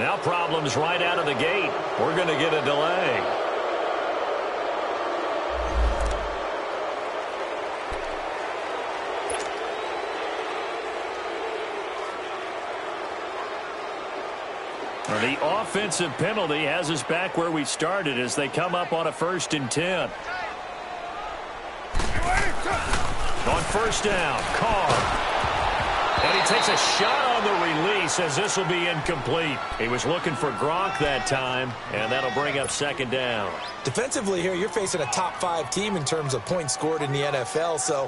Now problems right out of the gate. We're going to get a delay. The offensive penalty has us back where we started as they come up on a 1st and 10. On 1st down, Carr. And he takes a shot on the release as this will be incomplete. He was looking for Gronk that time, and that'll bring up 2nd down. Defensively here, you're facing a top 5 team in terms of points scored in the NFL. So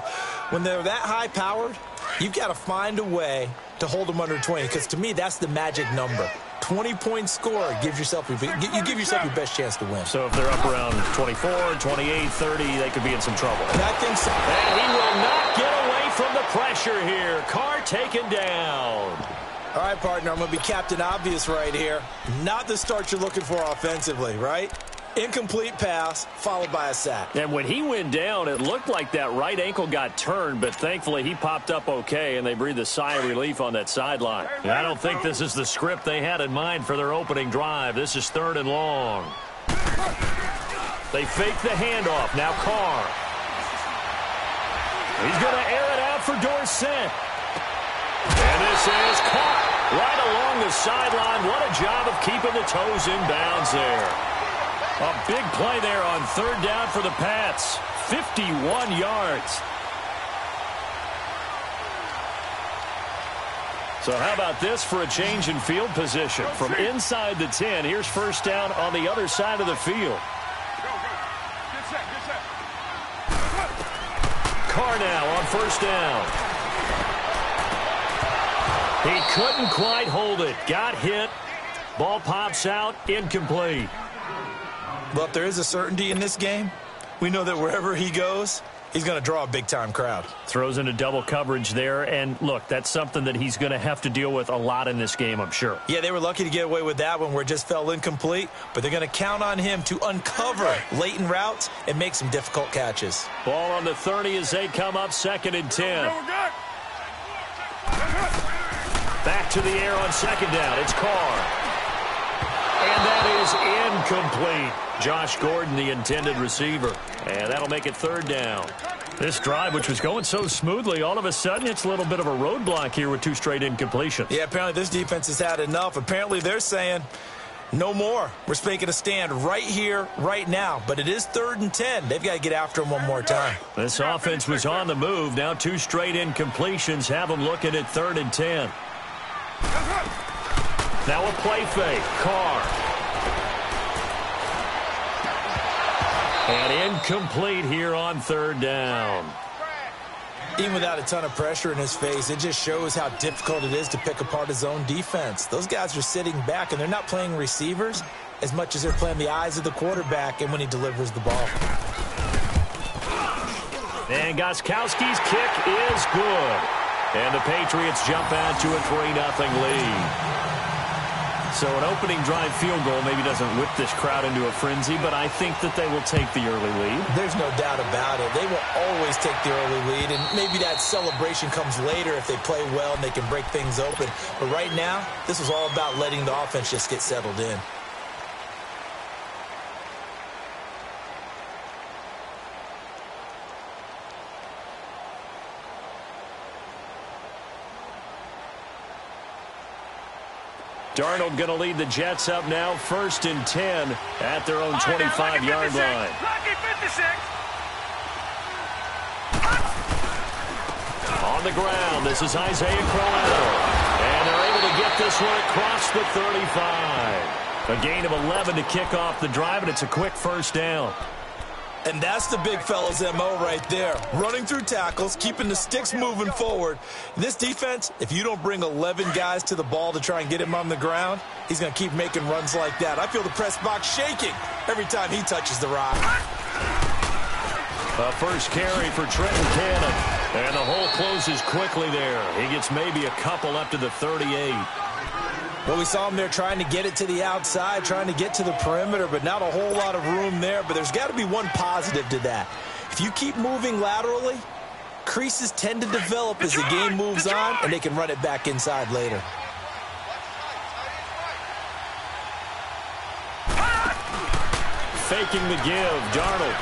when they're that high-powered, you've got to find a way to hold them under 20, because to me, that's the magic number. 20-point score gives yourself you give yourself your best chance to win. So if they're up around 24, 28, 30, they could be in some trouble. And I think so. And he will not get away from the pressure here. Carr taken down. All right, partner, I'm going to be Captain Obvious right here. Not the start you're looking for offensively, right? Incomplete pass, followed by a sack. And when he went down, it looked like that right ankle got turned, but thankfully he popped up okay, and they breathed a sigh of relief on that sideline. And I don't think this is the script they had in mind for their opening drive. This is 3rd and long. They fake the handoff. Now Carr. He's going to air it out for Dorsett. And this is caught right along the sideline. What a job of keeping the toes in bounds there. A big play there on 3rd down for the Pats. 51 yards. So how about this for a change in field position? From inside the 10, here's 1st down on the other side of the field. Carr now on 1st down. He couldn't quite hold it. Got hit. Ball pops out. Incomplete. Well, if there is a certainty in this game, we know that wherever he goes, he's going to draw a big-time crowd. Throws into double coverage there, and look, that's something that he's going to have to deal with a lot in this game, I'm sure. Yeah, they were lucky to get away with that one where it just fell incomplete, but they're going to count on him to uncover latent routes and make some difficult catches. Ball on the 30 as they come up 2nd and 10. Back to the air on 2nd down. It's Carr. And that is incomplete. Josh Gordon, the intended receiver. And that'll make it 3rd down. This drive, which was going so smoothly, all of a sudden it's a little bit of a roadblock here with 2 straight incompletions. Yeah, apparently this defense has had enough. Apparently they're saying, no more. We're making a stand right here, right now. But it is 3rd and 10. They've got to get after him one more time. This offense was on the move. Now 2 straight incompletions have them looking at 3rd and 10. Now a play fake. Carr. And incomplete here on 3rd down. Even without a ton of pressure in his face, it just shows how difficult it is to pick apart his own defense. Those guys are sitting back, and they're not playing receivers as much as they're playing the eyes of the quarterback and when he delivers the ball. And Gostkowski's kick is good. And the Patriots jump out to a 3-0 lead. So an opening drive field goal maybe doesn't whip this crowd into a frenzy, but I think that they will take the early lead. There's no doubt about it. They will always take the early lead, and maybe that celebration comes later if they play well and they can break things open. But right now, this was all about letting the offense just get settled in. Darnold going to lead the Jets up now, 1st and 10 at their own 25-yard line. On the ground, this is Isaiah Crowell. And they're able to get this one across the 35. A gain of 11 to kick off the drive, and it's a quick 1st down. And that's the big fella's MO right there. Running through tackles, keeping the sticks moving forward. This defense, if you don't bring 11 guys to the ball to try and get him on the ground, he's going to keep making runs like that. I feel the press box shaking every time he touches the rock. A first carry for Trenton Cannon. And the hole closes quickly there. He gets maybe a couple up to the 38. Well, we saw him there trying to get it to the outside, trying to get to the perimeter, but not a whole lot of room there. But there's got to be one positive to that. If you keep moving laterally, creases tend to develop as the game moves on, and they can run it back inside later. faking the give. Darnold.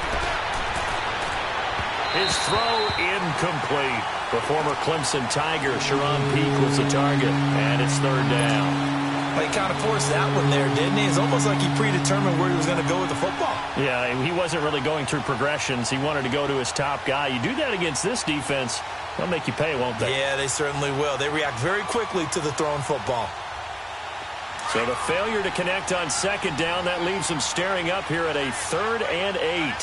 His throw incomplete. The former Clemson Tiger, Sharon Peake, was the target, and it's third down. He kind of forced that one there, didn't he? It's almost like he predetermined where he was going to go with the football. Yeah, he wasn't really going through progressions. He wanted to go to his top guy. You do that against this defense, they'll make you pay, won't they? Yeah, they certainly will. They react very quickly to the thrown football. So the failure to connect on second down, that leaves them staring up here at a 3rd and 8.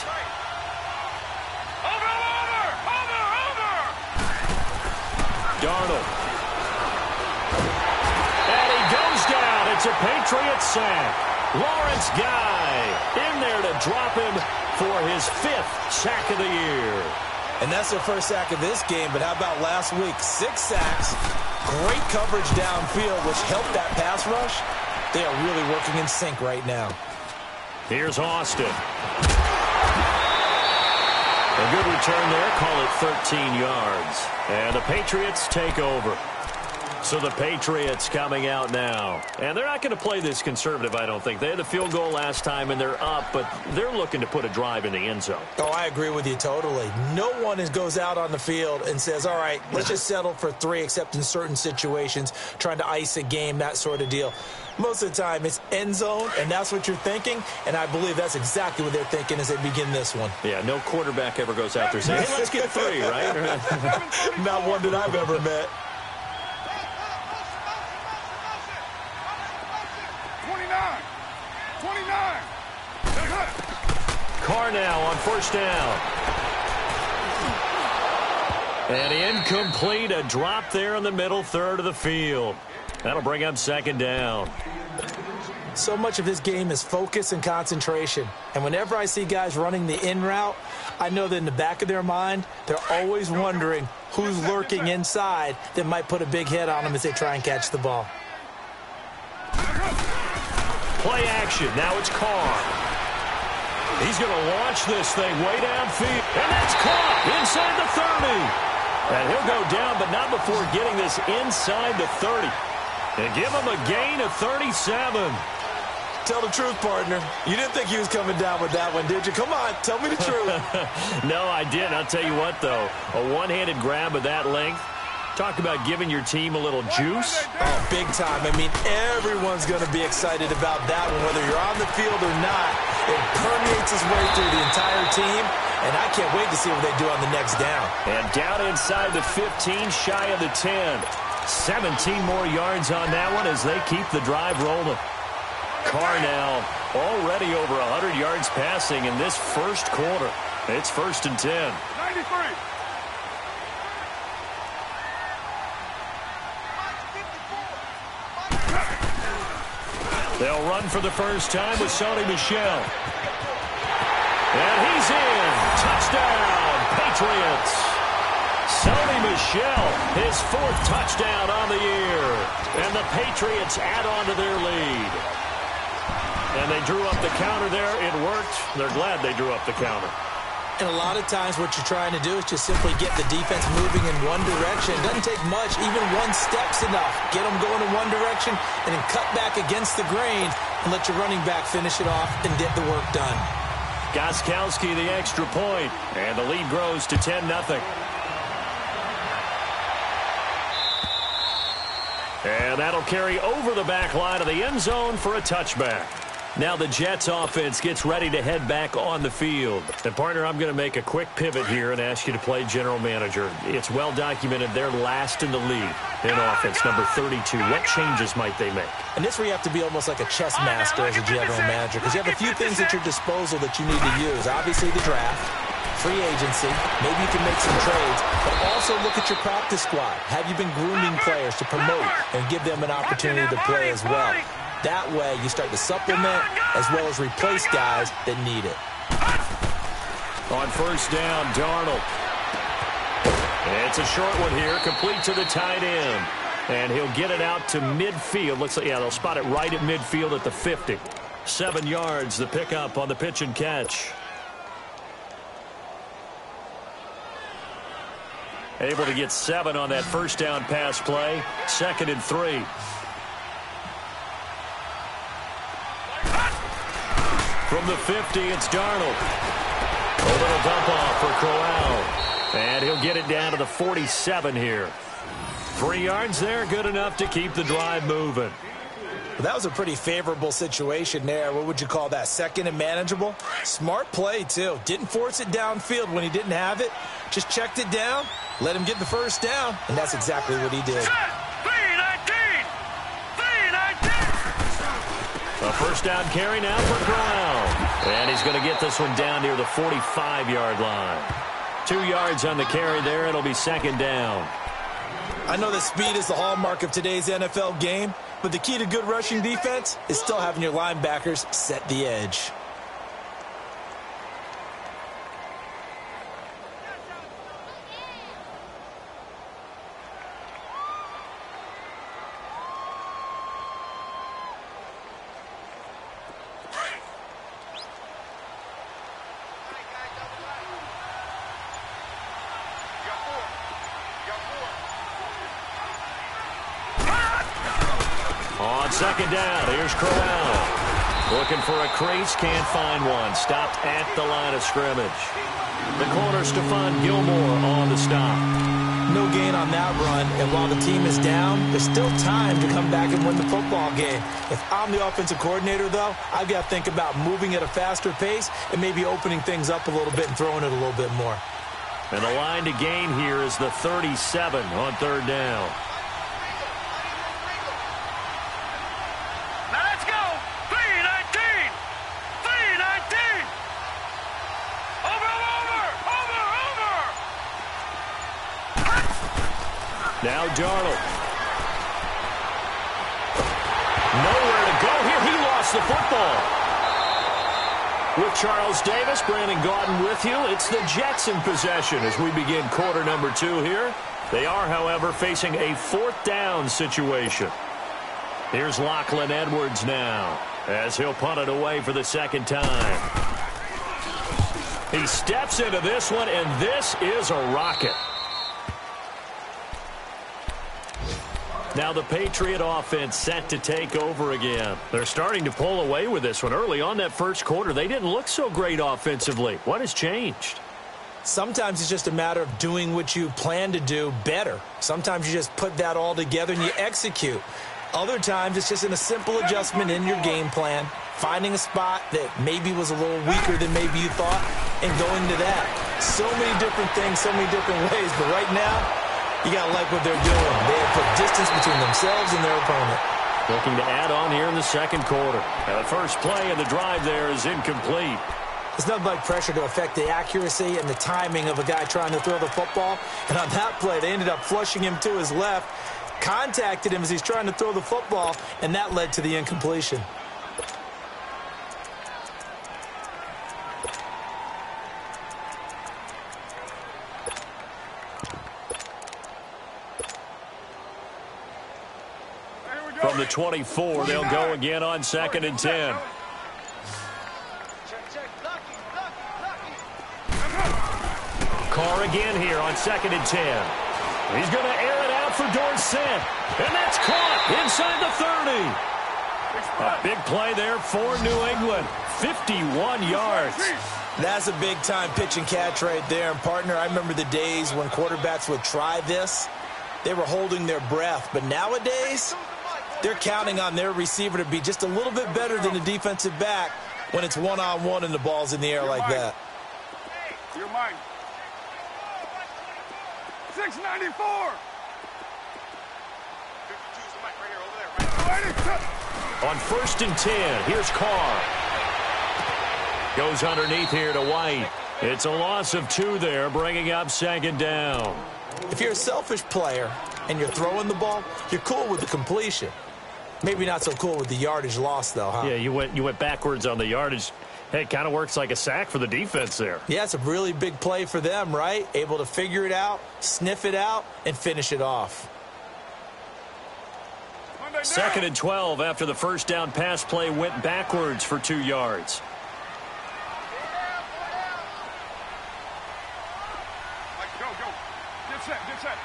Darnold. And he goes down. It's a Patriots sack. Lawrence Guy in there to drop him for his 5th sack of the year. And that's their first sack of this game, but how about last week? 6 sacks, great coverage downfield, which helped that pass rush. They are really working in sync right now. Here's Austin. A good return there, call it 13 yards. And the Patriots take over. So the Patriots coming out now. And they're not going to play this conservative, I don't think. They had the field goal last time, and they're up, but they're looking to put a drive in the end zone. Oh, I agree with you totally. No one goes out on the field and says, all right, let's just settle for 3, except in certain situations, trying to ice a game, that sort of deal. Most of the time, it's end zone, and that's what you're thinking, and I believe that's exactly what they're thinking as they begin this one. Yeah, no quarterback ever goes out there saying, hey, let's get 3, right? Not one that I've ever met. 29. Carr now on first down. And incomplete, a drop there in the middle third of the field. That'll bring up second down. So much of this game is focus and concentration. And whenever I see guys running the in route, I know that in the back of their mind, they're always wondering who's lurking inside that might put a big hit on them as they try and catch the ball. Play action. Now it's Carr. He's going to launch this thing way downfield. And that's caught inside the 30. And he'll go down, but not before getting this inside the 30. And give him a gain of 37. Tell the truth, partner. You didn't think he was coming down with that one, did you? Come on, tell me the truth. No, I didn't. I'll tell you what, though. A one-handed grab of that length. Talk about giving your team a little juice. Oh, big time. I mean, everyone's going to be excited about that one, whether you're on the field or not. It permeates its way through the entire team, and I can't wait to see what they do on the next down. And down inside the 15, shy of the 10. 17 more yards on that one as they keep the drive rolling. Carr now already over 100 yards passing in this first quarter. It's 1st and 10. 93. They'll run for the first time with Sony Michel. And he's in. Touchdown, Patriots. Sony Michel, his 4th touchdown on the year. And the Patriots add on to their lead. And they drew up the counter there. It worked. They're glad they drew up the counter. And a lot of times what you're trying to do is just simply get the defense moving in one direction. It doesn't take much. Even one step's enough. Get them going in one direction and then cut back against the grain and let your running back finish it off and get the work done. Gostkowski the extra point, and the lead grows to 10-0. And that'll carry over the back line of the end zone for a touchback. Now the Jets offense gets ready to head back on the field. And, partner, I'm going to make a quick pivot here and ask you to play general manager. It's well documented they're last in the league in offense, number 32. What changes might they make? And this where you have to be almost like a chess master as a general manager, because you have a few things at your disposal that you need to use. Obviously the draft, free agency, maybe you can make some trades, but also look at your practice squad. Have you been grooming players to promote and give them an opportunity to play as well? That way, you start to supplement as well as replace guys that need it. On first down, Darnold. It's a short one here, complete to the tight end. And he'll get it out to midfield. Looks like, yeah, they'll spot it right at midfield at the 50. 7 yards, the pickup on the pitch and catch. Able to get 7 on that first down pass play. 2nd and 3. From the 50, it's Darnold. A little dump off for Corral. And he'll get it down to the 47 here. 3 yards there, good enough to keep the drive moving. Well, that was a pretty favorable situation there. What would you call that? Second and manageable? Smart play, too. Didn't force it downfield when he didn't have it. Just checked it down, let him get the first down, and that's exactly what he did. A first down carry now for Corral. And he's going to get this one down near the 45-yard line. 2 yards on the carry there. It'll be second down. I know that speed is the hallmark of today's NFL game, but the key to good rushing defense is still having your linebackers set the edge. On second down, here's Corral. Looking for a crease, can't find one. Stopped at the line of scrimmage. The corner, Stephon Gilmore, on the stop. No gain on that run, and while the team is down, there's still time to come back and win the football game. If I'm the offensive coordinator, though, I've got to think about moving at a faster pace and maybe opening things up a little bit and throwing it a little bit more. And the line to gain here is the 37 on third down. Now Darnold. Nowhere to go here. He lost the football. With Charles Davis, Brandon Gaudin with you. It's the Jets in possession as we begin quarter number 2 here. They are, however, facing a fourth down situation. Here's Lachlan Edwards now as he'll punt it away for the second time. He steps into this one, and this is a rocket. Now the Patriot offense set to take over again. They're starting to pull away with this one. Early on that first quarter, they didn't look so great offensively. What has changed? Sometimes it's just a matter of doing what you plan to do better. Sometimes you just put that all together and you execute. Other times it's just in a simple adjustment in your game plan, finding a spot that maybe was a little weaker than maybe you thought, and going to that. So many different things, so many different ways, but right now, you got to like what they're doing. They have put distance between themselves and their opponent. Looking to add on here in the second quarter. And the first play of the drive there is incomplete. There's nothing like pressure to affect the accuracy and the timing of a guy trying to throw the football. And on that play, they ended up flushing him to his left, contacted him as he's trying to throw the football, and that led to the incompletion. From the 24, they'll go again on second and 10. Carr again here on second and 10. He's going to air it out for Dorsett. And that's caught inside the 30. A big play there for New England. 51 yards. That's a big-time pitch and catch right there. And, partner, I remember the days when quarterbacks would try this. They were holding their breath. But nowadays, they're counting on their receiver to be just a little bit better than the defensive back when it's one-on-one and the ball's in the air like that. You're mine. 694. On first and 10, here's Carr. Goes underneath here to White. It's a loss of 2 there, bringing up second down. If you're a selfish player and you're throwing the ball, you're cool with the completion. Maybe not so cool with the yardage loss, though, huh? Yeah, you went backwards on the yardage. Hey, it kind of works like a sack for the defense there. Yeah, it's a really big play for them, right? Able to figure it out, sniff it out, and finish it off. Second and 12 after the first down pass play went backwards for 2 yards. Go. Get set.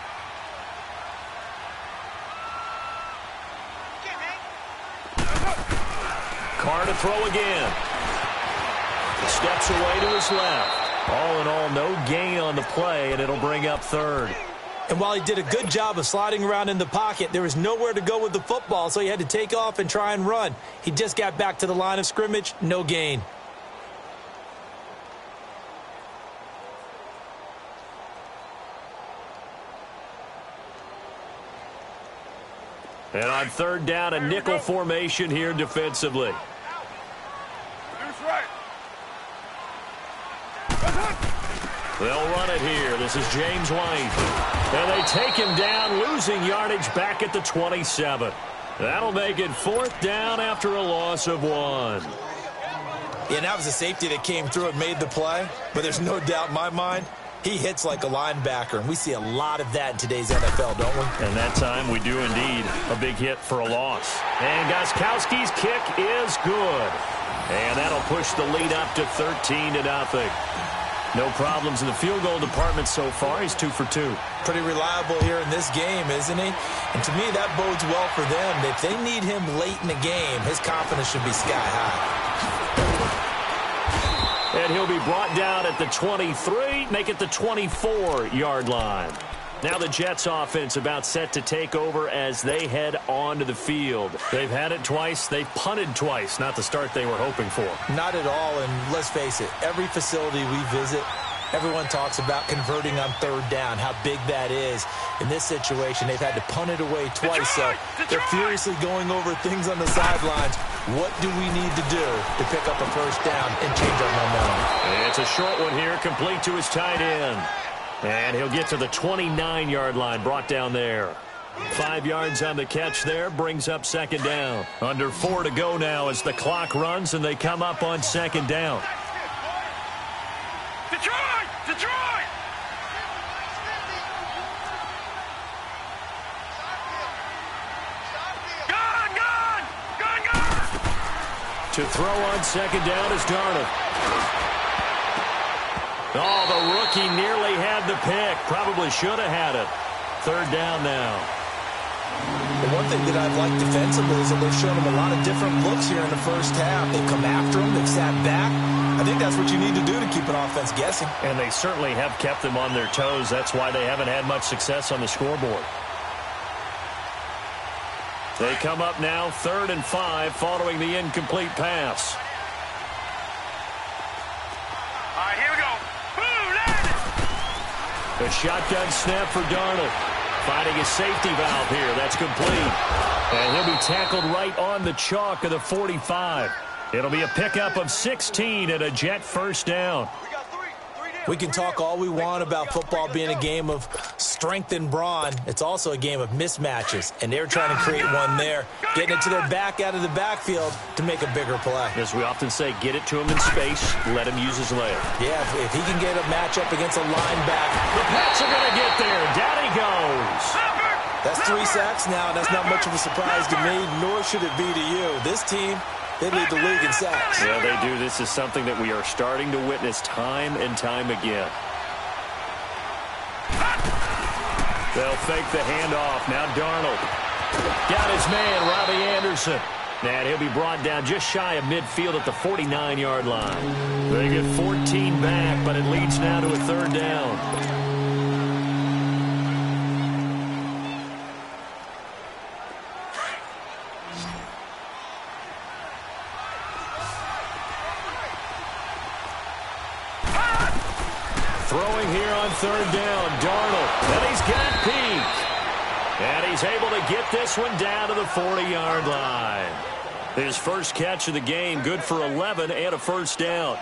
Carr to throw again. steps away to his left. All in all, no gain on the play, and it'll bring up third. And while he did a good job of sliding around in the pocket, there was nowhere to go with the football, so he had to take off and try and run. He just got back to the line of scrimmage, no gain. And on third down, a nickel formation here defensively. They'll run it here. This is James White. And they take him down, losing yardage back at the 27. That'll make it fourth down after a loss of 1. Yeah, and that was a safety that came through and made the play. But there's no doubt in my mind, he hits like a linebacker. And we see a lot of that in today's NFL, don't we? And that time we do indeed. A big hit for a loss. And Gostkowski's kick is good. And that'll push the lead up to 13-0. No problems in the field goal department so far. He's 2 for 2. Pretty reliable here in this game, isn't he? And to me, that bodes well for them. If they need him late in the game, his confidence should be sky high. And he'll be brought down at the 23, make it the 24-yard line. Now the Jets offense about set to take over as they head onto the field. They've had it twice. They've punted twice. Not the start they were hoping for. Not at all, and let's face it, every facility we visit, everyone talks about converting on third down, how big that is. In this situation, they've had to punt it away twice, so they're furiously going over things on the sidelines. What do we need to do to pick up a first down and change our momentum? It's a short one here, complete to his tight end. And he'll get to the 29-yard line, brought down there. 5 yards on the catch there, brings up second down. Under 4 to go now as the clock runs and they come up on second down. Detroit! Detroit! Gun! To throw on second down is Darnold. Oh, the rookie nearly had the pick. Probably should have had it. Third down now. The one thing that I've liked defensively is that they've shown him a lot of different looks here in the first half. They've come after him. They've sat back. I think that's what you need to do to keep an offense guessing. And they certainly have kept them on their toes. That's why they haven't had much success on the scoreboard. They come up now 3rd and 5 following the incomplete pass. All right, here we go. A shotgun snap for Darnold. Finding a safety valve here. That's complete. And he'll be tackled right on the chalk of the 45. It'll be a pickup of 16 and a Jet first down. We can talk all we want about football being a game of strength and brawn. It's also a game of mismatches, and they're trying to create one there, getting it to their back out of the backfield to make a bigger play. As we often say, get it to him in space, let him use his leg. Yeah, if he can get a matchup against a linebacker. The Pats are going to get there. Down he goes. That's 3 sacks now. That's not much of a surprise to me, nor should it be to you. This team, they lead the league in sacks. Yeah, they do. This is something that we are starting to witness time and time again. They'll fake the handoff. Now Darnold. Got his man, Robbie Anderson. And he'll be brought down just shy of midfield at the 49-yard line. They get 14 back, but it leads now to a third down. Throwing here on third down, Darnold. And he's got Peak. And he's able to get this one down to the 40-yard line. His first catch of the game, good for 11 and a first down.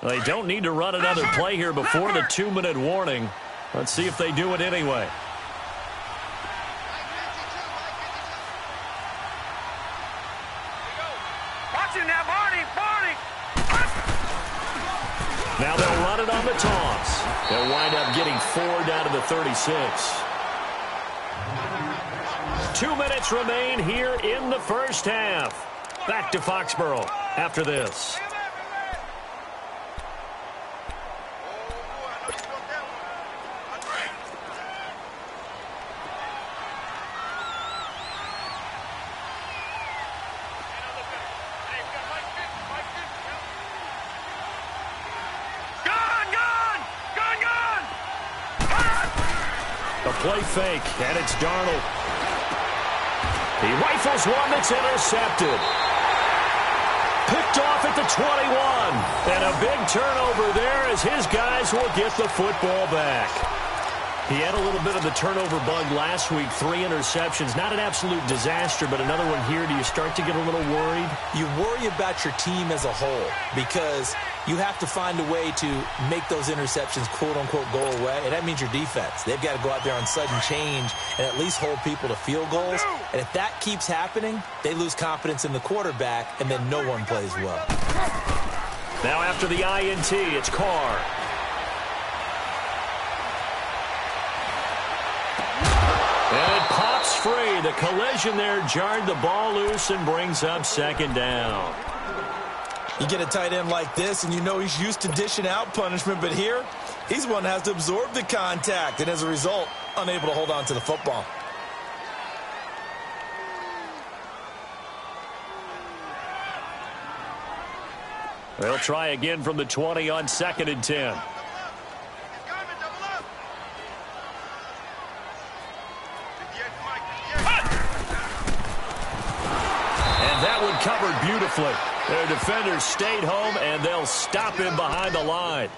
They don't need to run another play here before the 2-minute warning. Let's see if they do it anyway. Watch it now, Barney! Now they'll run it on the toss. They'll wind up getting 4 down to the 36. 2 minutes remain here in the first half. Back to Foxborough after this. Play fake, and it's Darnold. He rifles one that's intercepted. Picked off at the 21. And a big turnover there as his guys will get the football back. He had a little bit of the turnover bug last week, 3 interceptions. Not an absolute disaster, but another one here. Do you start to get a little worried? You worry about your team as a whole because you have to find a way to make those interceptions, quote-unquote, go away, and that means your defense. They've got to go out there on sudden change and at least hold people to field goals. And if that keeps happening, they lose confidence in the quarterback, and then no one plays well. Now after the INT, it's Carr. And it pops free. The collision there jarred the ball loose and brings up second down. You get a tight end like this, and you know he's used to dishing out punishment, but here, he's one that has to absorb the contact, and as a result, unable to hold on to the football. They'll try again from the 20 on 2nd and 10. And that one covered beautifully. Their defenders stayed home, and they'll stop him behind the line.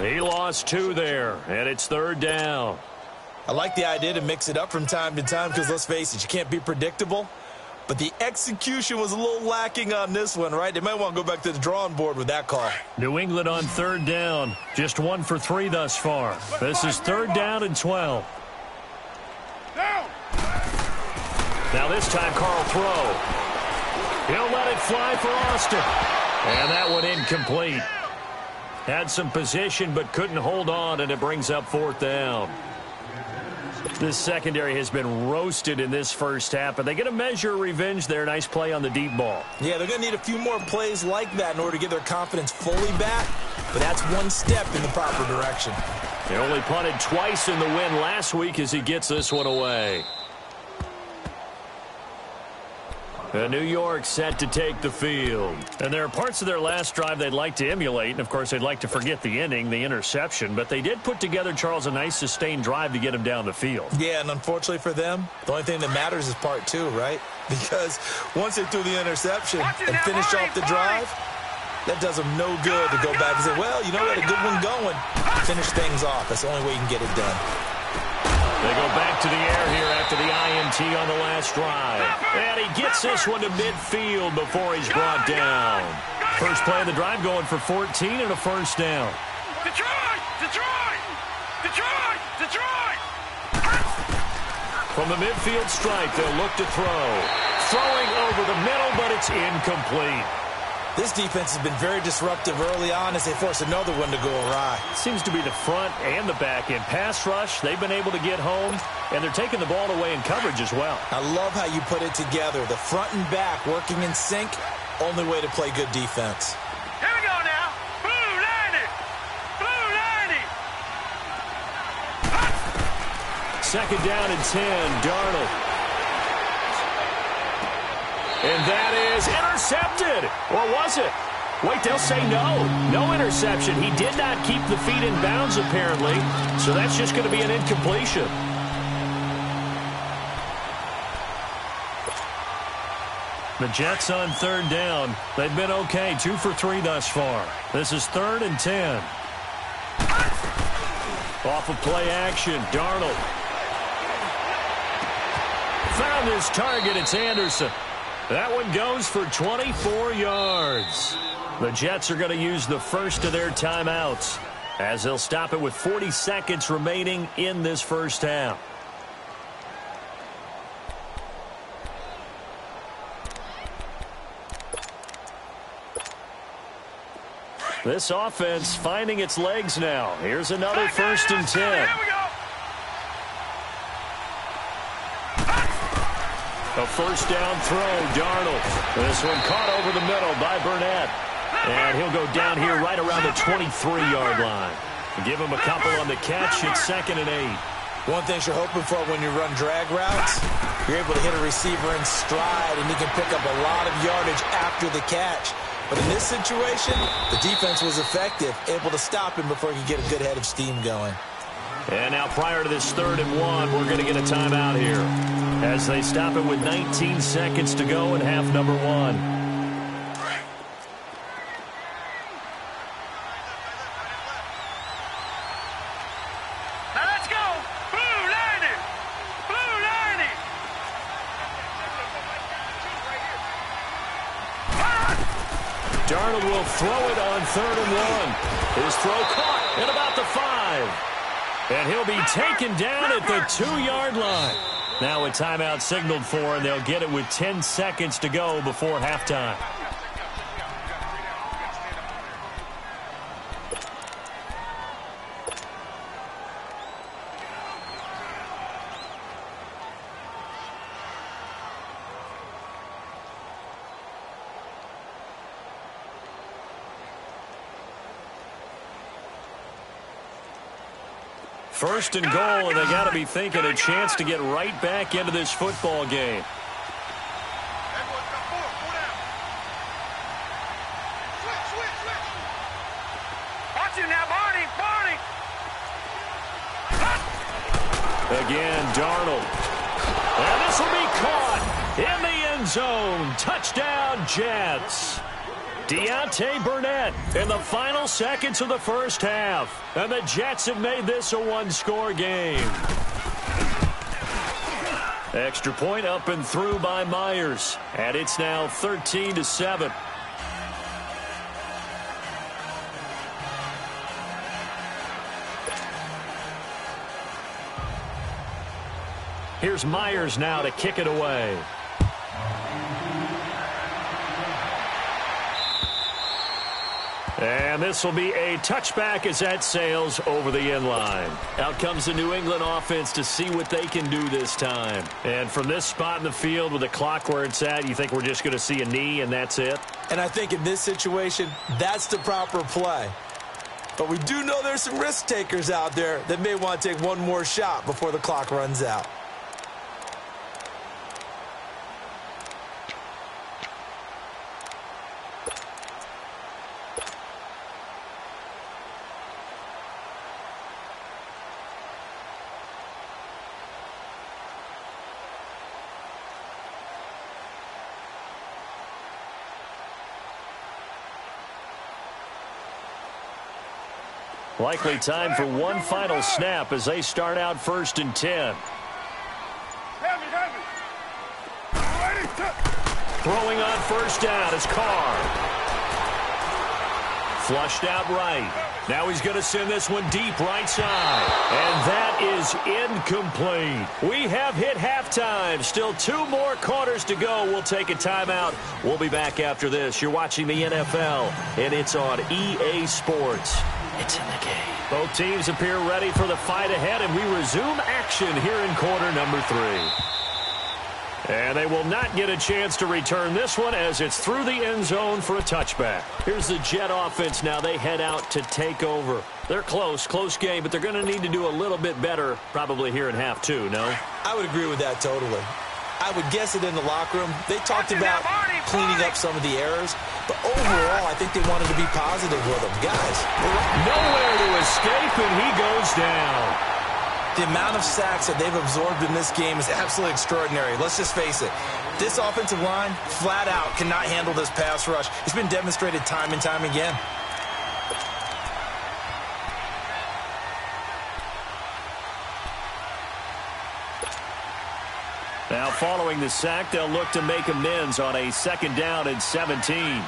He lost 2 there, and it's 3rd down. I like the idea to mix it up from time to time because, let's face it, you can't be predictable. But the execution was a little lacking on this one, right? They might want to go back to the drawing board with that call. New England on 3rd down. Just 1 for 3 thus far. This is 3rd down and 12. Now this time, Carl throw. He'll let it fly for Austin. And that one incomplete. Had some position but couldn't hold on, and it brings up 4th down. This secondary has been roasted in this first half, but they get a measure of revenge there. Nice play on the deep ball. Yeah, they're going to need a few more plays like that in order to get their confidence fully back, but that's one step in the proper direction. They only punted twice in the win last week as he gets this one away. New York set to take the field. And there are parts of their last drive they'd like to emulate. And, of course, they'd like to forget the inning, the interception. But they did put together, Charles, a nice sustained drive to get him down the field. Yeah, and unfortunately for them, the only thing that matters is part 2, right? Because once they threw the interception and finished off the drive, that does them no good to go back and say, well, you know, we had a good one going. Finish things off. That's the only way you can get it done. They go back to the air here after the INT on the last drive. And he gets this one to midfield before he's brought down. First play of the drive going for 14 and a first down. Detroit! Detroit! Detroit! Detroit! From the midfield stripe, they'll look to throw. Throwing over the middle, but it's incomplete. This defense has been very disruptive early on as they force another one to go awry. Seems to be the front and the back end. Pass rush, they've been able to get home, and they're taking the ball away in coverage as well. I love how you put it together. The front and back working in sync, only way to play good defense. Here we go now. Blue 90! Blue 90! Second down and 10, Darnold. And that is intercepted. Or was it? Wait, they'll say no. No interception. He did not keep the feet in bounds, apparently. So that's just going to be an incompletion. The Jets on 3rd down. They've been okay. 2 for 3 thus far. This is 3rd and 10. Off of play action, Darnold. Found his target. It's Anderson. That one goes for 24 yards. The Jets are going to use the first of their timeouts as they'll stop it with 40 seconds remaining in this first half. This offense finding its legs now. Here's another 1st and 10. A first down throw, Darnold. This one caught over the middle by Burnett. And he'll go down here right around the 23-yard line. Give him a couple on the catch. It's 2nd and 8. One thing you're hoping for when you run drag routes, you're able to hit a receiver in stride, and he can pick up a lot of yardage after the catch. But in this situation, the defense was effective, able to stop him before he could get a good head of steam going. And now prior to this 3rd and 1, we're going to get a timeout here as they stop it with 19 seconds to go in half number 1. Now let's go. Blue line it. Blue line it. Darnold will throw it on 3rd and 1. His throw caught at about the 5. And he'll be taken down at the 2-yard line. Now a timeout signaled for, and they'll get it with 10 seconds to go before halftime. First and goal, and they got to be thinking a chance to get right back into this football game. Watch him now, Barney. Barney. Again, Darnold. And this will be caught in the end zone. Touchdown, Jets. Deontay Burnett in the final seconds of the first half. And the Jets have made this a one-score game. Extra point up and through by Myers. And it's now 13-7. Here's Myers now to kick it away. And this will be a touchback as that sails over the end line. Out comes the New England offense to see what they can do this time. And from this spot in the field with the clock where it's at, you think we're just going to see a knee and that's it? And I think in this situation, that's the proper play. But we do know there's some risk takers out there that may want to take one more shot before the clock runs out. Likely time for one final snap as they start out 1st and 10. Throwing on first down is Carr. Flushed out right. Now he's going to send this one deep right side. And that is incomplete. We have hit halftime. Still 2 more quarters to go. We'll take a timeout. We'll be back after this. You're watching the NFL, and it's on EA Sports. It's in the game. Both teams appear ready for the fight ahead, and we resume action here in quarter number 3. And they will not get a chance to return this one as it's through the end zone for a touchback. Here's the Jet offense now. They head out to take over. They're close game, but they're going to need to do a little bit better probably here in half 2, no? I would agree with that totally. I would guess it in the locker room. They talked about cleaning up some of the errors, but overall, I think they wanted to be positive with them. Guys, nowhere to escape, and he goes down. The amount of sacks that they've absorbed in this game is absolutely extraordinary. Let's just face it. This offensive line, flat out, cannot handle this pass rush. It's been demonstrated time and time again. Now, following the sack, they'll look to make amends on a 2nd down and 17.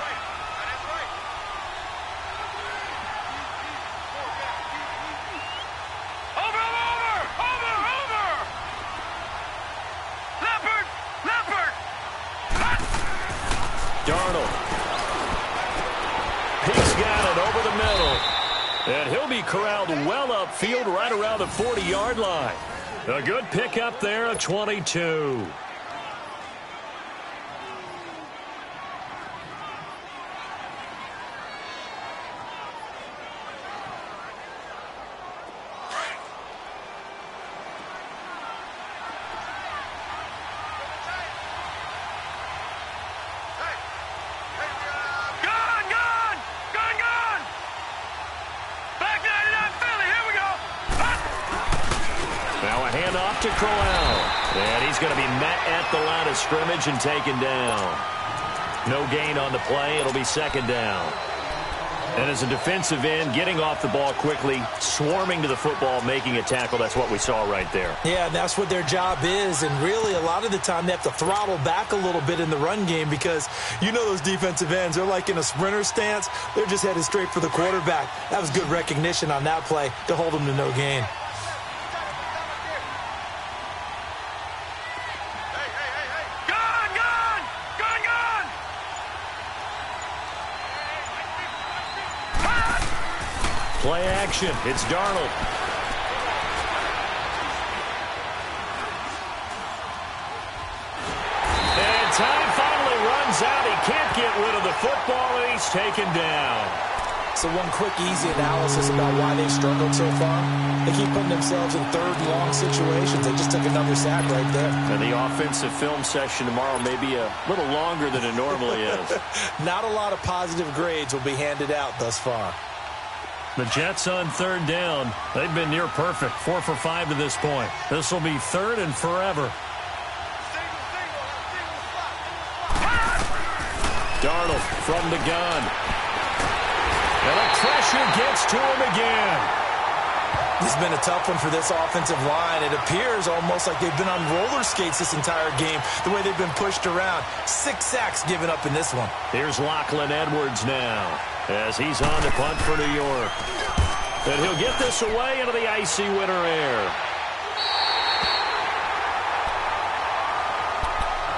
Darnold. He's got it over the middle. And he'll be corralled well upfield right around the 40-yard line. A good pickup there, a 22. to Crowell. And he's going to be met at the line of scrimmage and taken down. No gain on the play. It'll be second down. And as a defensive end, getting off the ball quickly, swarming to the football, making a tackle, that's what we saw right there. Yeah, and that's what their job is. And really, a lot of the time, they have to throttle back a little bit in the run game because you know those defensive ends, they're like in a sprinter stance. They're just headed straight for the quarterback. That was good recognition on that play to hold them to no gain. Play action. It's Darnold. And time finally runs out. He can't get rid of the football, and he's taken down. So one quick, easy analysis about why they've struggled so far. They keep putting themselves in third and long situations. They just took another sack right there. And the offensive film session tomorrow may be a little longer than it normally is. Not a lot of positive grades will be handed out thus far. The Jets on third down. They've been near perfect. 4 for 5 to this point. This will be third and forever. Darnold from the gun. And the pressure gets to him again. This has been a tough one for this offensive line. It appears almost like they've been on roller skates this entire game, the way they've been pushed around. 6 sacks given up in this one. Here's Lachlan Edwards now as he's on to punt for New York. And he'll get this away into the icy winter air.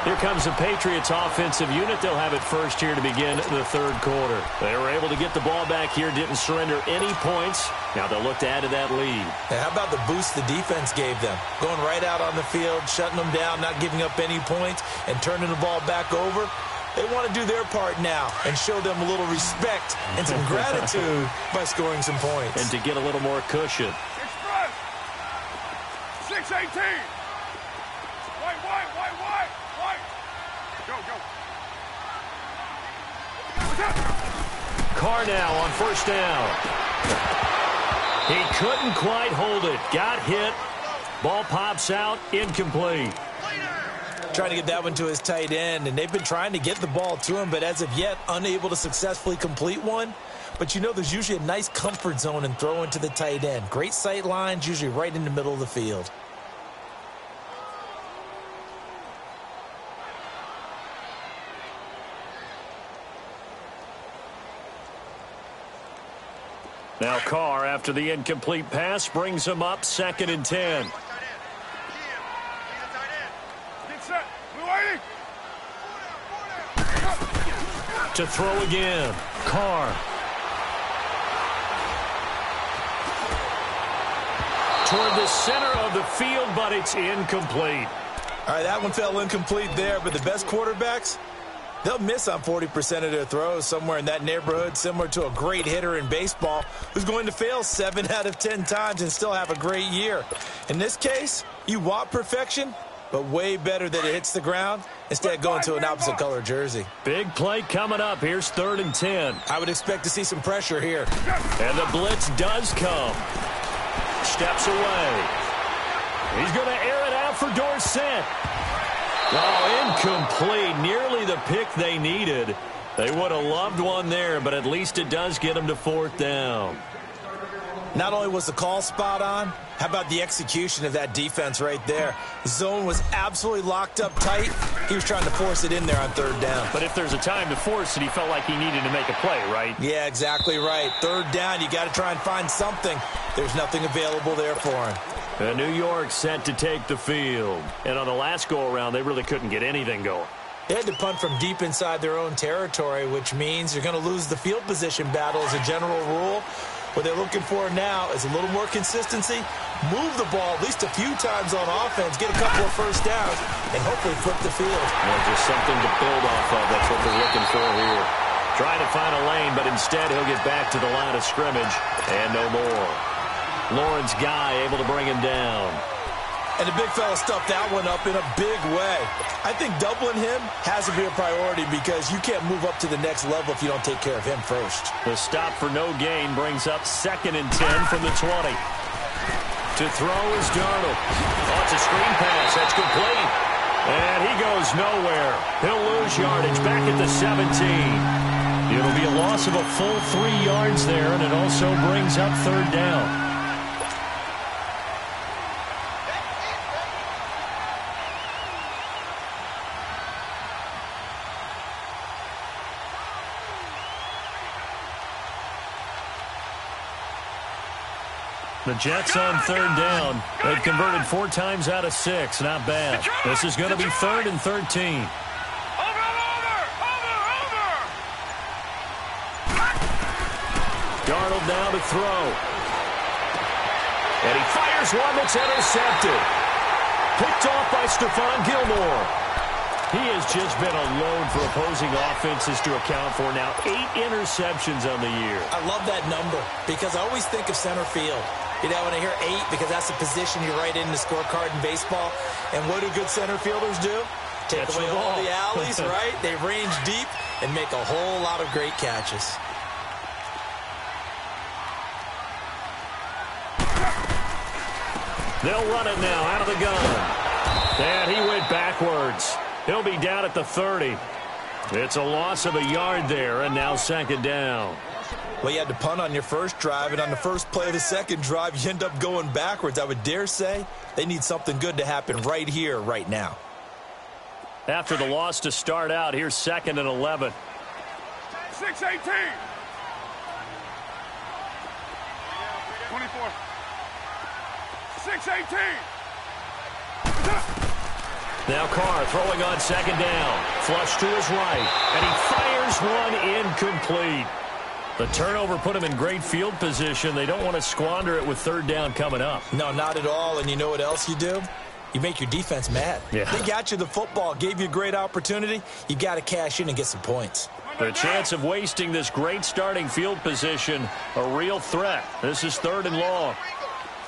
Here comes the Patriots offensive unit. They'll have it first here to begin the third quarter. They were able to get the ball back here, didn't surrender any points. Now they'll look to add to that lead. Now, how about the boost the defense gave them? Going right out on the field, shutting them down, not giving up any points, and turning the ball back over. They want to do their part now and show them a little respect and some gratitude by scoring some points. And to get a little more cushion. Express. 6-18. White. Go. Carr now on first down. He couldn't quite hold it. Got hit. Ball pops out. Incomplete. Trying to get that one to his tight end, and they've been trying to get the ball to him, but as of yet, unable to successfully complete one. But you know there's usually a nice comfort zone in throwing to the tight end. Great sight lines, usually right in the middle of the field. Now Carr, after the incomplete pass, brings him up 2nd and 10. To throw again. Carr. Toward the center of the field, but it's incomplete. All right, that one fell incomplete there, but the best quarterbacks, they'll miss on 40% of their throws, somewhere in that neighborhood, similar to a great hitter in baseball who's going to fail 7 out of 10 times and still have a great year. In this case, you want perfection, but way better that it hits the ground instead of going to an opposite color jersey. Big play coming up. Here's 3rd and 10. I would expect to see some pressure here. And the blitz does come. Steps away. He's going to air it out for Dorsett. Oh, incomplete. Nearly the pick they needed. They would have loved one there, but at least it does get them to 4th down. Not only was the call spot on, how about the execution of that defense right there? The zone was absolutely locked up tight. He was trying to force it in there on 3rd down. But if there's a time to force it, he felt like he needed to make a play, right? Yeah, exactly right. 3rd down, you got to try and find something. There's nothing available there for him. And New York set to take the field. And on the last go-around, they really couldn't get anything going. They had to punt from deep inside their own territory, which means you're going to lose the field position battle as a general rule. What they're looking for now is a little more consistency, move the ball at least a few times on offense, get a couple of first downs, and hopefully flip the field. Well, just something to build off of. That's what they're looking for here. Trying to find a lane, but instead he'll get back to the line of scrimmage, and no more. Lawrence Guy able to bring him down. And the big fella stuffed that one up in a big way. I think doubling him has to be a priority because you can't move up to the next level if you don't take care of him first. The stop for no gain brings up 2nd and 10 from the 20. To throw is Darnold. Oh, it's a screen pass. That's complete. And he goes nowhere. He'll lose yardage back at the 17. It'll be a loss of a full 3 yards there, and it also brings up third down. The Jets on third down. They've converted 4 times out of 6. Not bad. This is going to be 3rd and 13. Darnold now to throw. And he fires one that's intercepted. Picked off by Stephon Gilmore. He has just been a load for opposing offenses to account for now. 8 interceptions on the year. I love that number because I always think of center field. You know, when I hear 8, because that's the position you write in the scorecard in baseball. And what do good center fielders do? Take away all the alleys, right? They range deep and make a whole lot of great catches. They'll run it now out of the gun. And he went backwards. He'll be down at the 30. It's a loss of a yard there, and now 2nd down. Well, you had to punt on your first drive, and on the first play of the second drive, you end up going backwards. I would dare say they need something good to happen right here, right now. After the loss to start out, here's 2nd and 11. 6-18. 24. 6-18. Now Carr throwing on 2nd down. Flush to his right, and he fires one incomplete. The turnover put him in great field position. They don't want to squander it with 3rd down coming up. No, not at all. And you know what else you do? You make your defense mad. Yeah. They got you the football, gave you a great opportunity. You got to cash in and get some points. The chance of wasting this great starting field position, a real threat. This is 3rd and long.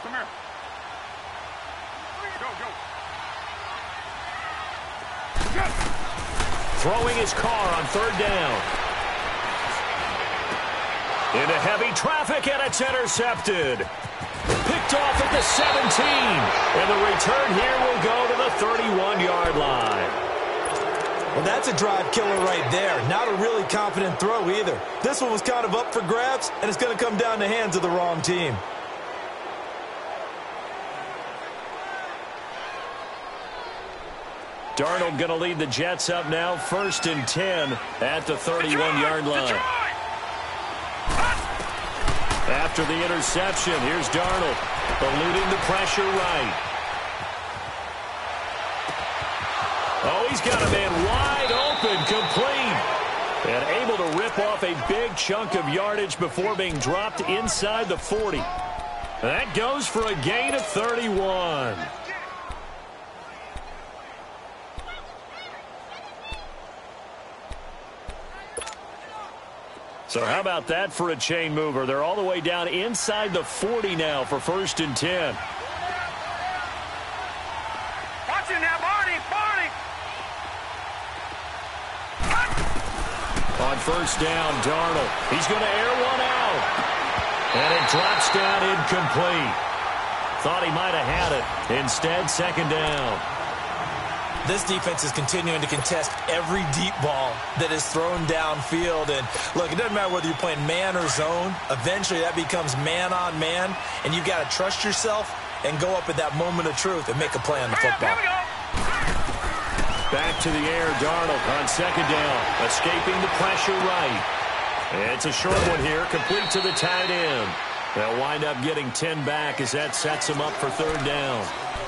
Come here. Go. Throwing his Carr on 3rd down. Into heavy traffic, and it's intercepted. Picked off at the 17. And the return here will go to the 31-yard line. Well, that's a drive killer right there. Not a really confident throw either. This one was kind of up for grabs, and it's going to come down the hands of the wrong team. Darnold going to lead the Jets up now, 1st and 10 at the 31-yard line. After the interception, here's Darnold, eluding the pressure right. Oh, he's got a man wide open, complete. And able to rip off a big chunk of yardage before being dropped inside the 40. That goes for a gain of 31. So how about that for a chain mover? They're all the way down inside the 40 now for 1st and 10. Watch it now, Barney. On 1st down, Darnold. He's going to air one out. And it drops down incomplete. Thought he might have had it. Instead, 2nd down. This defense is continuing to contest every deep ball that is thrown downfield. And, look, it doesn't matter whether you're playing man or zone. Eventually, that becomes man-on-man, and you've got to trust yourself and go up at that moment of truth and make a play on the football. Back to the air, Darnold on 2nd down, escaping the pressure right. It's a short one here, complete to the tight end. They'll wind up getting 10 back as that sets them up for 3rd down.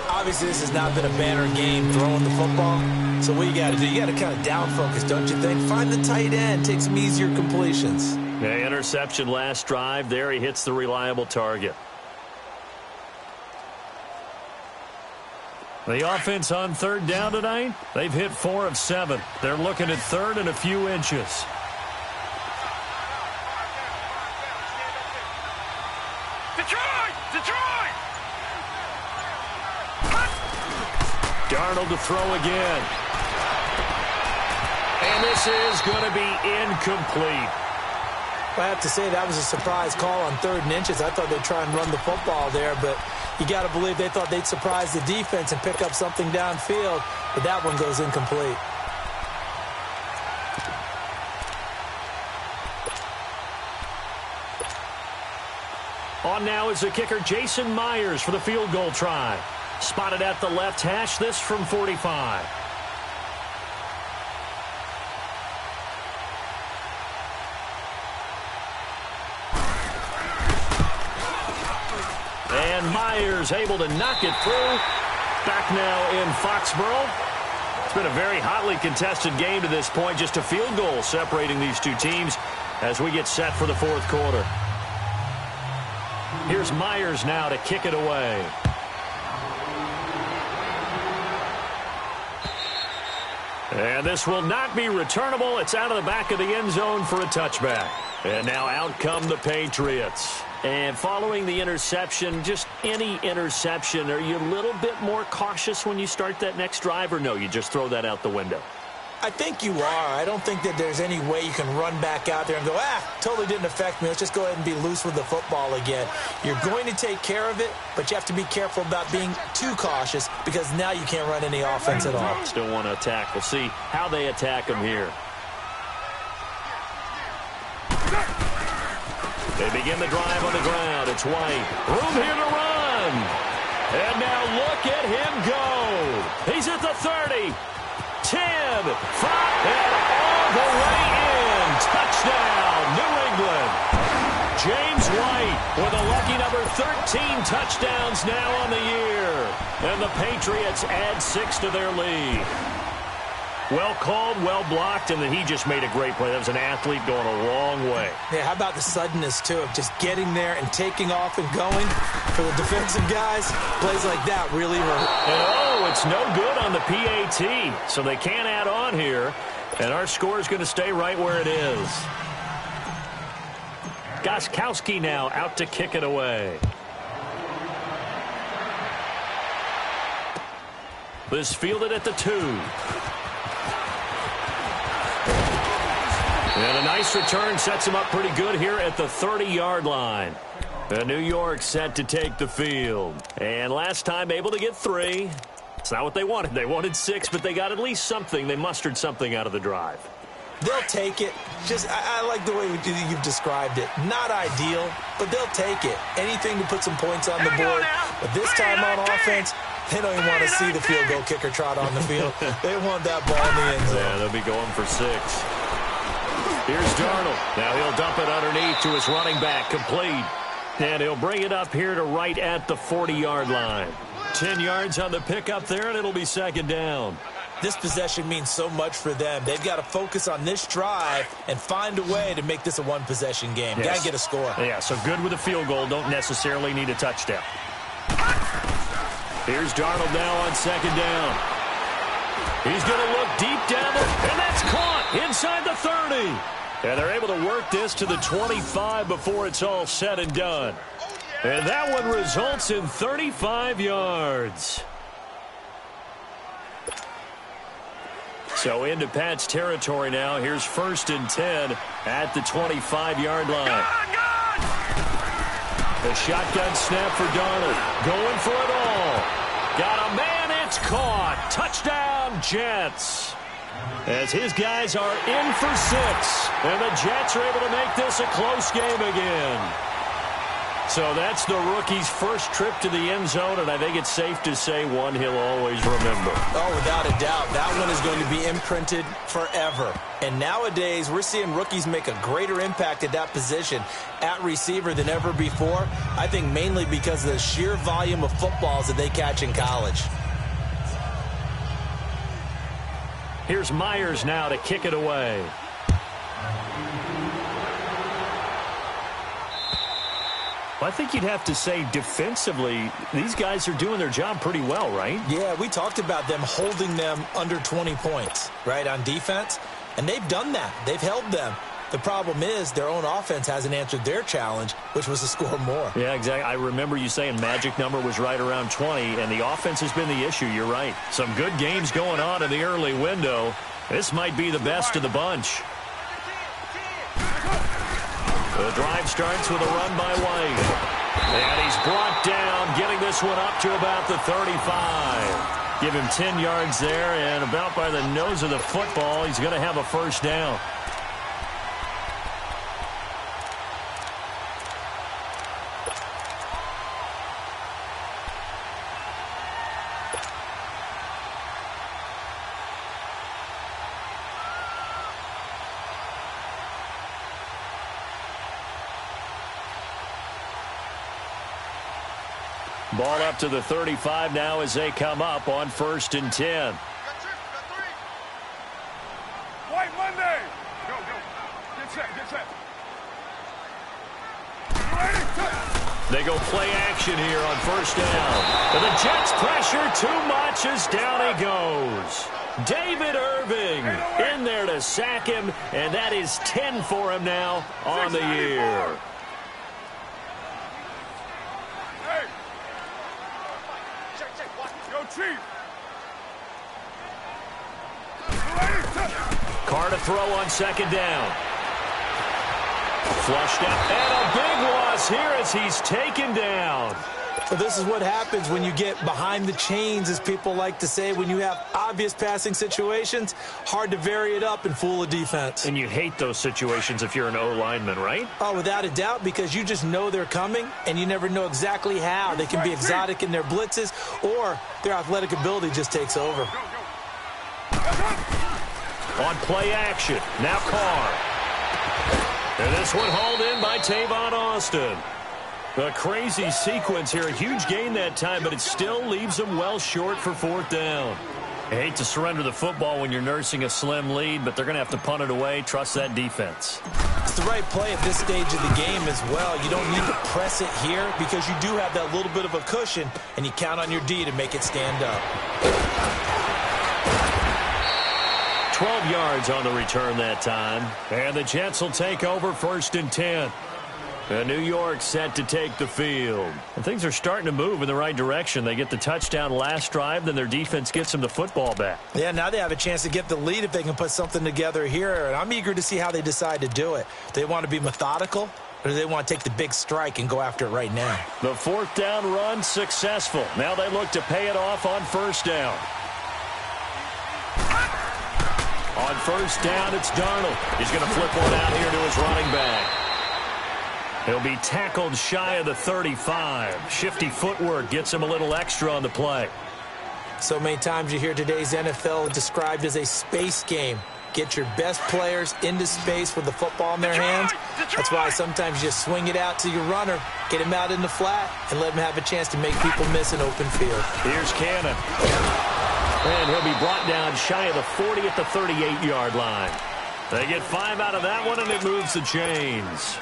Obviously, this has not been a banner game throwing the football. So what you got to do, you got to kind of down focus, don't you think? Find the tight end, take some easier completions. Yeah, interception last drive. There he hits the reliable target. The offense on 3rd down tonight, they've hit 4 of 7. They're looking at 3rd and a few inches. Detroit! Darnold to throw again. And this is going to be incomplete. I have to say that was a surprise call on 3rd and inches. I thought they'd try and run the football there, but You got to believe they thought they'd surprise the defense and pick up something downfield, but that one goes incomplete. On now is the kicker, Jason Myers, for the field goal try. Spotted at the left hash, this from 45. And Myers able to knock it through. Back now in Foxborough. It's been a very hotly contested game to this point. Just a field goal separating these two teams as we get set for the fourth quarter. Here's Myers now to kick it away. And this will not be returnable. It's out of the back of the end zone for a touchback. And now out come the Patriots. And following the interception, just any interception, are you a little bit more cautious when you start that next drive, or no, you just throw that out the window? I think you are. I don't think that there's any way you can run back out there and go, totally didn't affect me. Let's just go ahead and be loose with the football again. You're going to take care of it, but you have to be careful about being too cautious because now you can't run any offense at all. Still want to attack. We'll see how they attack them here. They begin the drive on the ground. It's White. Room here to run. And now look at him go. He's at the 30. 10, 5, and all the way in. Touchdown, New England. James White with a lucky number 13 touchdowns now on the year. And the Patriots add 6 to their lead. Well called, well blocked, and then he just made a great play. That was an athlete going a long way. Yeah, how about the suddenness, too, of just getting there and taking off and going for the defensive guys? Plays like that really hurt. And it's no good on the PAT, so they can't add on here, and our score is going to stay right where it is. Gostkowski now out to kick it away. This fielded at the 2. And a nice return sets him up pretty good here at the 30-yard line. And New York set to take the field. And last time able to get 3. It's not what they wanted. They wanted 6, but they got at least something. They mustered something out of the drive. They'll take it. I like the way you've described it. Not ideal, but they'll take it. Anything to put some points on the board. But this time on offense, they don't even want to see the field goal kicker trot on the field. They want that ball in the end zone. Yeah, they'll be going for 6. Here's Darnold. Now he'll dump it underneath to his running back. Complete. And he'll bring it up here to right at the 40-yard line. 10 yards on the pickup there, and it'll be second down. This possession means so much for them. They've got to focus on this drive and find a way to make this a one-possession game. Yes. Got to get a score. Yeah, so good with a field goal. Don't necessarily need a touchdown. Here's Darnold now on second down. He's going to look deep down there, and that's caught inside the 30. And they're able to work this to the 25 before it's all said and done. And that one results in 35 yards. So into Pat's territory now. Here's 1st and 10 at the 25-yard line. The shotgun snap for Darnold. Going for it all. Got a man, it's caught. Touchdown, Jets. As his guys are in for 6. And the Jets are able to make this a close game again. So that's the rookie's first trip to the end zone, and I think it's safe to say one he'll always remember. Oh, without a doubt. That one is going to be imprinted forever. And nowadays, we're seeing rookies make a greater impact at that position at receiver than ever before. I think mainly because of the sheer volume of footballs that they catch in college. Here's Myers now to kick it away. Well, I think you'd have to say defensively, these guys are doing their job pretty well, right? Yeah, we talked about them holding them under 20 points, right, on defense. And they've done that. They've held them. The problem is their own offense hasn't answered their challenge, which was to score more. Yeah, exactly. I remember you saying magic number was right around 20, and the offense has been the issue. You're right. Some good games going on in the early window. This might be the best of the bunch. The drive starts with a run by White. And he's brought down, getting this one up to about the 35. Give him 10 yards there, and about by the nose of the football, he's going to have a first down. Ball up to the 35 now as they come up on 1st and 10. White Monday. Go, go. Get set, get set. They go play action here on 1st down. And the Jets pressure too much as down he goes. David Irving in there to sack him, and that is 10 for him now on the year. Carr to throw on 2nd down. Flushed out, and a big loss here as he's taken down. Well, this is what happens when you get behind the chains, as people like to say. When you have obvious passing situations, hard to vary it up and fool a defense. And you hate those situations if you're an O-lineman, right? Oh, without a doubt, because you just know they're coming, and you never know exactly how. They can be exotic in their blitzes, or their athletic ability just takes over. On play action, now Carr. And this one hauled in by Tavon Austin. A crazy sequence here. A huge gain that time, but it still leaves them well short for 4th down. I hate to surrender the football when you're nursing a slim lead, but they're going to have to punt it away. Trust that defense. It's the right play at this stage of the game as well. You don't need to press it here because you do have that little bit of a cushion, and you count on your D to make it stand up. 12 yards on the return that time. And the Jets will take over 1st and 10. And New York set to take the field. And things are starting to move in the right direction. They get the touchdown last drive, then their defense gets them the football back. Yeah, now they have a chance to get the lead if they can put something together here. And I'm eager to see how they decide to do it. Do they want to be methodical, or do they want to take the big strike and go after it right now? The 4th down run successful. Now they look to pay it off on 1st down. On 1st down, it's Darnold. He's going to flip one out here to his running back. He'll be tackled shy of the 35. Shifty footwork gets him a little extra on the play. So many times you hear today's NFL described as a space game. Get your best players into space with the football in their hands. That's why sometimes you just swing it out to your runner, get him out in the flat, and let him have a chance to make people miss an open field. Here's Cannon. And he'll be brought down shy of the 40 at the 38-yard line. They get 5 out of that one, and it moves the chains.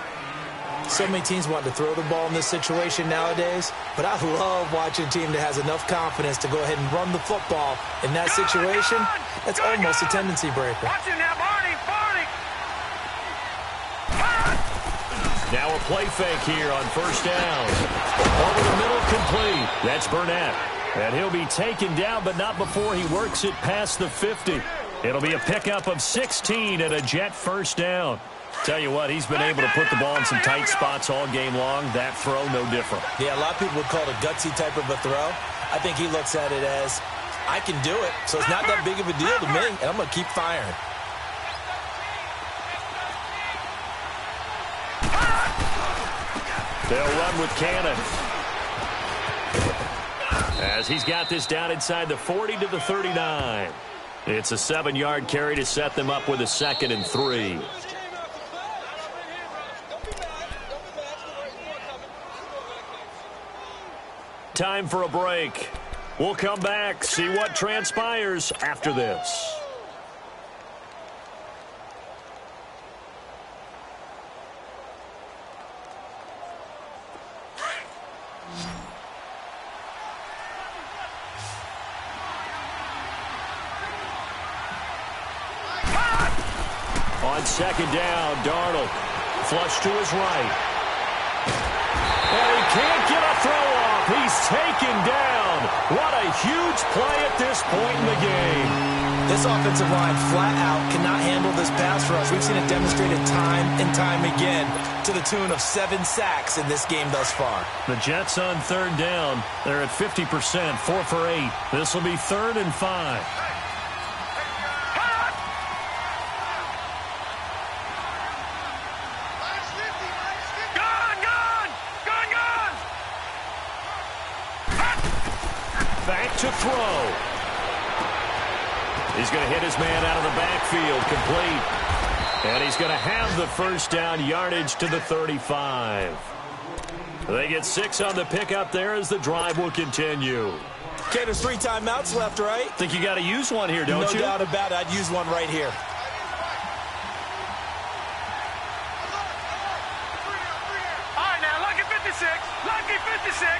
So many teams want to throw the ball in this situation nowadays, but I love watching a team that has enough confidence to go ahead and run the football in that situation. That's almost a tendency breaker. Watch it now, Barney, Barney. Now a play fake here on 1st down. Over the middle, complete. That's Burnett. And he'll be taken down, but not before he works it past the 50. It'll be a pickup of 16 and a Jet 1st down. Tell you what, he's been able to put the ball in some tight spots all game long. That throw, no different. Yeah, a lot of people would call it a gutsy type of a throw. I think he looks at it as, I can do it, so it's not that big of a deal to me, and I'm going to keep firing. They'll run with Cannon. As he's got this down inside the 40 to the 39. It's a 7-yard carry to set them up with a 2nd and 3. Time for a break. We'll come back, see what transpires after this. On 2nd down, Darnold. Flush to his right. And he can't get a throw off. He's taken down. What a huge play at this point in the game. This offensive line flat out cannot handle this pass rush. We've seen it demonstrated time and time again to the tune of 7 sacks in this game thus far. The Jets on third down. They're at 50%, 4 for 8. This will be 3rd and 5. Back to throw. He's going to hit his man out of the backfield, complete. And he's going to have the first down, yardage to the 35. They get 6 on the pickup there as the drive will continue. Okay, there's 3 timeouts left, right? Think you got to use one here, don't you? No doubt about it. I'd use one right here. All right, now, lucky 56. Lucky 56.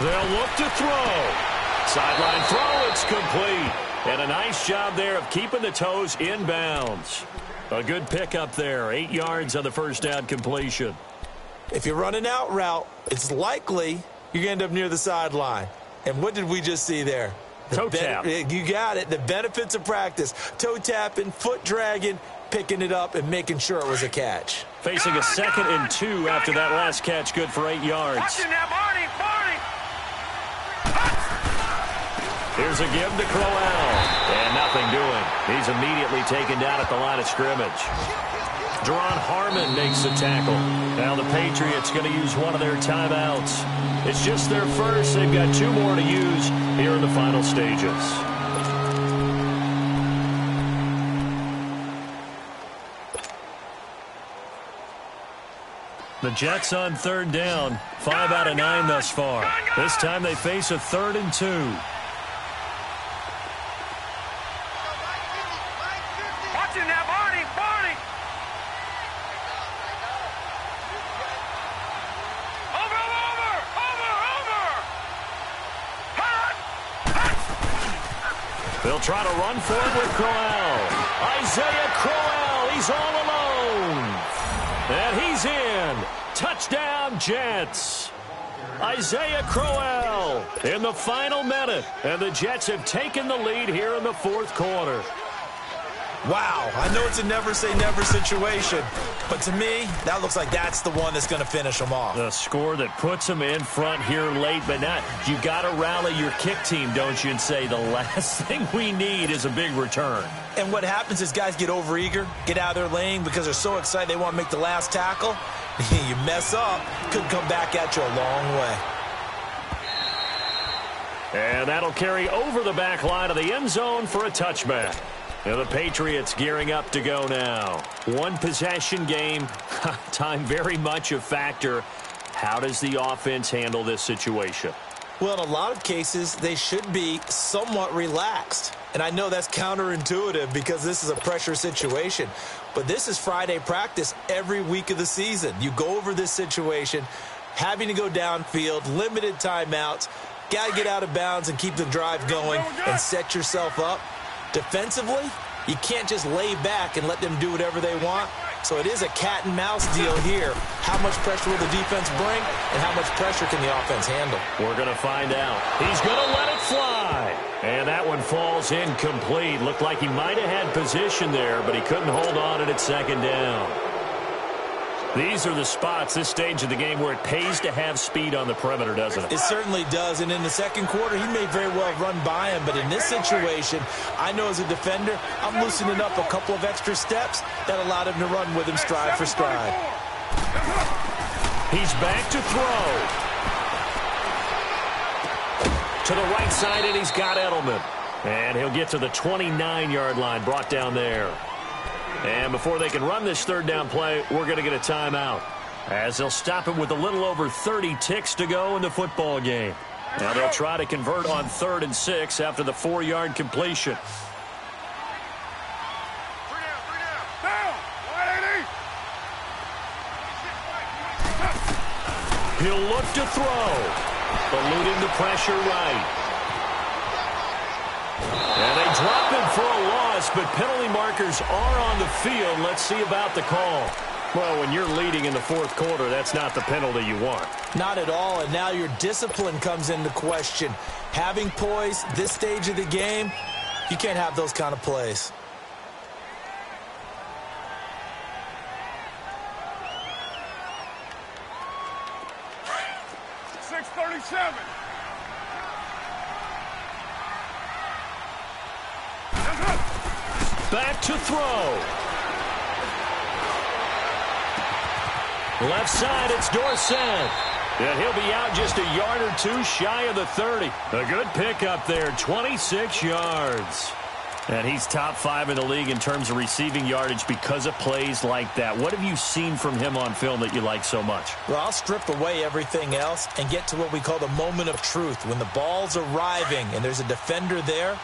They'll look to throw. Sideline throw, it's complete. And a nice job there of keeping the toes in bounds. A good pickup there, 8 yards on the first down completion. If you're running out route, it's likely you're going to end up near the sideline. And what did we just see there? Toe tap. You got it. The benefits of practice. Toe tapping, foot dragging, picking it up, and making sure it was a catch. Facing a 2nd and 2 after that last catch, good for 8 yards. Watch it now, Barney. Here's a give to Crowell. And nothing doing. He's immediately taken down at the line of scrimmage. Deron Harmon makes the tackle. Now the Patriots going to use one of their timeouts. It's just their first. They've got 2 more to use here in the final stages. The Jets on third down. 5 out of 9 thus far. This time they face a 3rd and 2. Watch it now, Barney. Over. They'll try to run for it with Crowell. Isaiah Crowell, he's all alone. And he's in. Touchdown, Jets. Isaiah Crowell in the final minute. And the Jets have taken the lead here in the 4th quarter. Wow, I know it's a never-say-never situation, but to me, that looks like that's the one that's going to finish them off. The score that puts them in front here late, but not. You got to rally your kick team, don't you, and say the last thing we need is a big return. And what happens is guys get overeager, get out of their lane because they're so excited they want to make the last tackle. You mess up, could come back at you a long way. And that'll carry over the back line of the end zone for a touchback. Now the Patriots gearing up to go now. 1 possession game. Time very much a factor. How does the offense handle this situation? Well, in a lot of cases, they should be somewhat relaxed. And I know that's counterintuitive because this is a pressure situation. But this is Friday practice every week of the season. You go over this situation, having to go downfield, limited timeouts, got to get out of bounds and keep the drive going and set yourself up. Defensively, you can't just lay back and let them do whatever they want. So it is a cat and mouse deal here. How much pressure will the defense bring and how much pressure can the offense handle? We're going to find out. He's going to let it fly. And that one falls incomplete. Looked like he might have had position there, but he couldn't hold on at 2nd down. These are the spots, this stage of the game, where it pays to have speed on the perimeter, doesn't it? It certainly does, and in the 2nd quarter, he may very well run by him, but in this situation, I know as a defender, I'm loosening up a couple of extra steps that allowed him to run with him stride for stride. He's back to throw. To the right side, and he's got Edelman. And he'll get to the 29-yard line, brought down there. And before they can run this 3rd down play, we're going to get a timeout, as they'll stop it with a little over 30 ticks to go in the football game. Now they'll try to convert on 3rd and 6 after the 4-yard completion. He'll look to throw, eluding the pressure right. And they drop him for a loss, but penalty markers are on the field. Let's see about the call. Well, when you're leading in the fourth quarter, that's not the penalty you want. Not at all, and now your discipline comes into question. Having poise this stage of the game, you can't have those kind of plays. Back to throw. Left side, it's Dorsett. And he'll be out just a yard or two shy of the 30. A good pickup there, 26 yards. And he's top 5 in the league in terms of receiving yardage because of plays like that. What have you seen from him on film that you like so much? Well, I'll strip away everything else and get to what we call the moment of truth. When the ball's arriving and there's a defender there,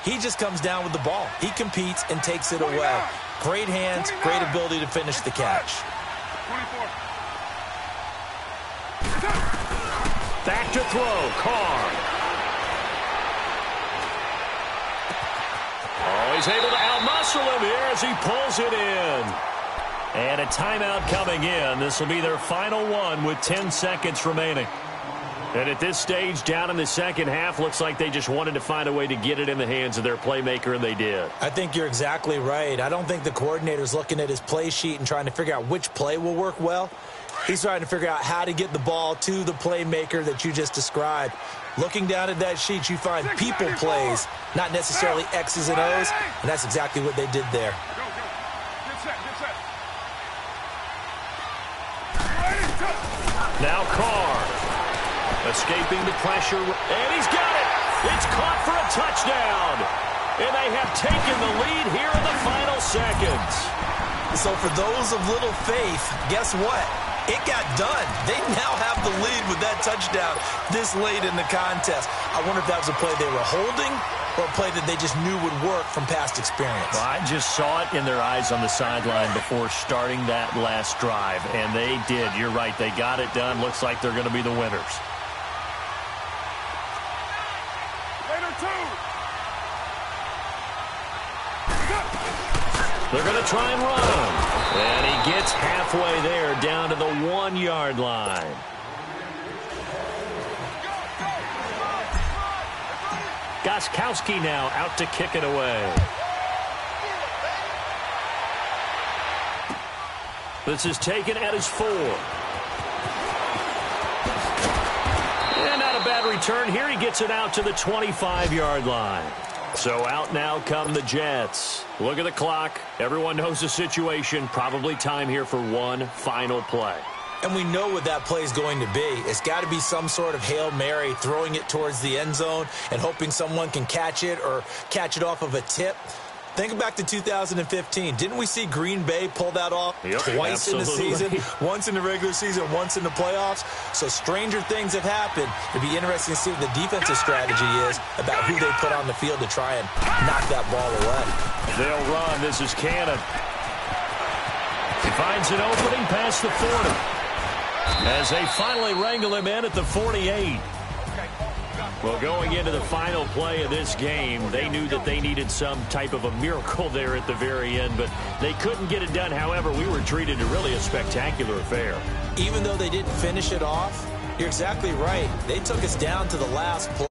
he just comes down with the ball. He competes and takes it away. Great hands, great ability to finish the catch. Back to throw, Carr. Oh, he's able to outmuscle him here as he pulls it in. And a timeout coming in. This will be their final one with 10 seconds remaining. And at this stage, down in the second half, looks like they just wanted to find a way to get it in the hands of their playmaker, and they did. I think you're exactly right. I don't think the coordinator's looking at his play sheet and trying to figure out which play will work well. He's trying to figure out how to get the ball to the playmaker that you just described. Looking down at that sheet, you find people plays, not necessarily X's and O's, and that's exactly what they did there. Now Carr. Escaping the pressure, and he's got it. It's caught for a touchdown. And they have taken the lead here in the final seconds. So for those of little faith, guess what? It got done. They now have the lead with that touchdown this late in the contest. I wonder if that was a play they were holding or a play that they just knew would work from past experience. Well, I just saw it in their eyes on the sideline before starting that last drive, and they did. You're right. They got it done. Looks like they're going to be the winners. They're going to try and run. And he gets halfway there down to the 1-yard line. Gostkowski now out to kick it away. This is taken at his 4. And not a bad return. Here he gets it out to the 25-yard line. So out now come the Jets. Look at the clock. Everyone knows the situation. Probably time here for one final play. And we know what that play is going to be. It's got to be some sort of Hail Mary, throwing it towards the end zone and hoping someone can catch it or catch it off of a tip. Think back to 2015. Didn't we see Green Bay pull that off twice in the season? Once in the regular season, once in the playoffs. So stranger things have happened. It'd be interesting to see what the defensive strategy is about who they put on the field to try and knock that ball away. They'll run. This is Cannon. He finds an opening past the 40. As they finally wrangle him in at the 48. Well, going into the final play of this game, they knew that they needed some type of a miracle there at the very end, but they couldn't get it done. However, we were treated to really a spectacular affair. Even though they didn't finish it off, you're exactly right. They took us down to the last play.